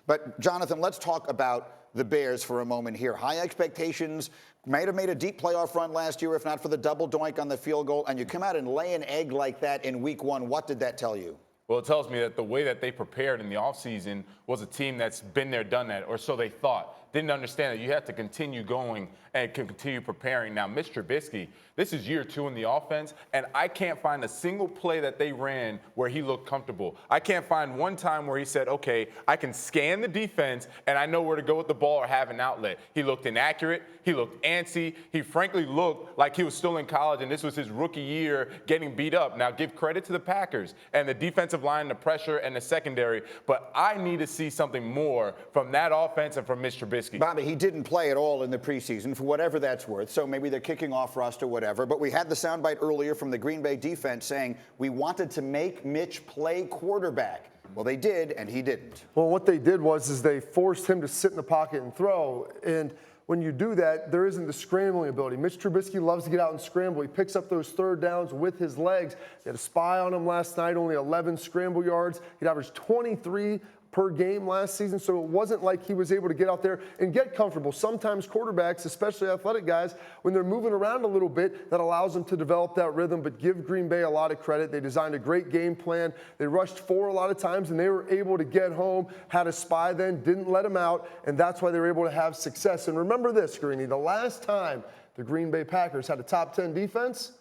But, Jonathan, let's talk about the Bears for a moment here. High expectations, might have made a deep playoff run last year, if not for the double doink on the field goal, and you come out and lay an egg like that in week one. What did that tell you? Well, it tells me that the way that they prepared in the offseason was a team that's been there, done that, or so they thought. Didn't understand that you have to continue going and continue preparing. Now, Mitch Trubisky, this is year 2 in the offense, and I can't find a single play that they ran where he looked comfortable. I can't find one time where he said, okay, I can scan the defense and I know where to go with the ball or have an outlet. He looked inaccurate. He looked antsy. He frankly looked like he was still in college, and this was his rookie year getting beat up. Now, give credit to the Packers and the defensive line, the pressure, and the secondary, but I need to see something more from that offense and from Mitch Trubisky. Bobby, he didn't play at all in the preseason, for whatever that's worth, so maybe they're kicking off rust or whatever, but we had the soundbite earlier from the Green Bay defense saying we wanted to make Mitch play quarterback. Well, they did, and he didn't. Well, what they did was they forced him to sit in the pocket and throw, and when you do that, there isn't the scrambling ability. Mitch Trubisky loves to get out and scramble. He picks up those third downs with his legs. They had a spy on him last night, only 11 scramble yards. He'd averaged 23 per game last season, so it wasn't like he was able to get out there and get comfortable. Sometimes quarterbacks, especially athletic guys, when they're moving around a little bit, that allows them to develop that rhythm, but give Green Bay a lot of credit. They designed a great game plan. They rushed 4 a lot of times, and they were able to get home, had a spy then, didn't let him out, and that's why they were able to have success. And remember this, Greeny, the last time the Green Bay Packers had a top 10 defense,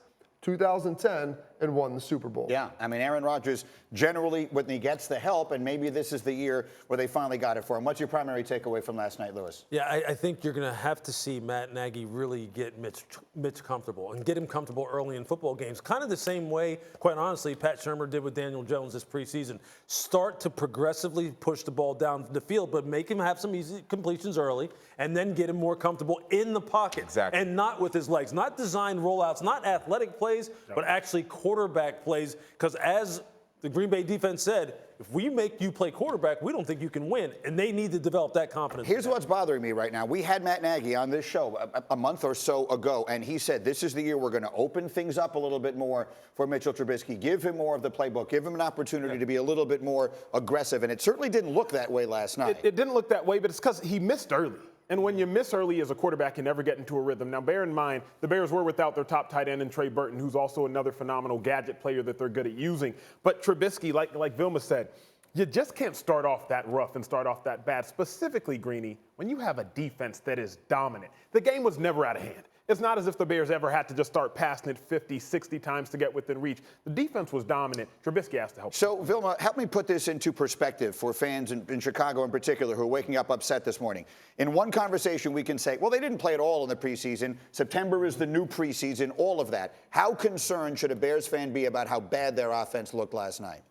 2010, and won the Super Bowl. Yeah, I mean, Aaron Rodgers, generally, when he gets the help, and maybe this is the year where they finally got it for him. What's your primary takeaway from last night, Lewis? Yeah, I think you're going to have to see Matt Nagy really get Mitch comfortable and get him comfortable early in football games. Kind of the same way, quite honestly, Pat Shurmur did with Daniel Jones this preseason. Start to progressively push the ball down the field, but make him have some easy completions early, and then get him more comfortable in the pocket. Exactly. And not with his legs. Not designed rollouts, not athletic plays, but actually quarterback plays. Because as the Green Bay defense said, if we make you play quarterback, we don't think you can win. And they need to develop that confidence. Here's what's bothering me right now. We had Matt Nagy on this show a month or so ago, and he said this is the year we're going to open things up a little bit more for Mitchell Trubisky, give him more of the playbook, give him an opportunity to be a little bit more aggressive. And it certainly didn't look that way last night. It didn't look that way, but it's because he missed early. And when you miss early as a quarterback, you never get into a rhythm. Now, bear in mind, the Bears were without their top tight end in Trey Burton, who's also another phenomenal gadget player that they're good at using. But Trubisky, like Vilma said, you just can't start off that rough and start off that bad. Specifically, Greeny, when you have a defense that is dominant. The game was never out of hand. It's not as if the Bears ever had to just start passing it 50, 60 times to get within reach. The defense was dominant. Trubisky has to help. So, Vilma, help me put this into perspective for fans in Chicago in particular who are waking up upset this morning. In one conversation, we can say, well, they didn't play at all in the preseason. September is the new preseason, all of that. How concerned should a Bears fan be about how bad their offense looked last night?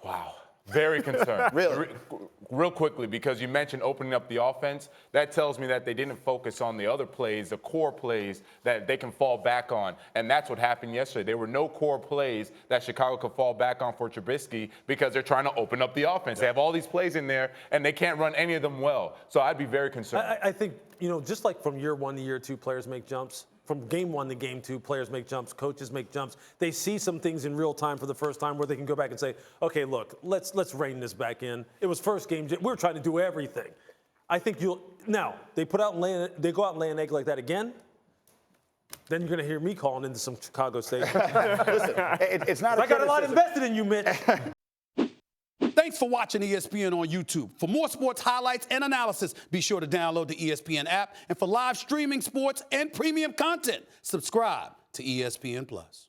Wow. Very concerned. Really? Real quickly, because you mentioned opening up the offense, that tells me that they didn't focus on the other plays, the core plays that they can fall back on. And that's what happened yesterday. There were no core plays that Chicago could fall back on for Trubisky because they're trying to open up the offense. They have all these plays in there, and they can't run any of them well. So I'd be very concerned. I think, just like from year 1 to year 2, players make jumps. From game 1 to game 2, players make jumps, coaches make jumps. They see some things in real time for the first time where they can go back and say, okay, look, let's rein this back in. It was first game. We were trying to do everything. I think now, they go out and lay an egg like that again, then you're going to hear me calling into some Chicago station. Listen, it's not I got a lot invested in you, Mitch. Thanks for watching ESPN on YouTube. For more sports highlights and analysis, be sure to download the ESPN app. And for live streaming sports and premium content, subscribe to ESPN+.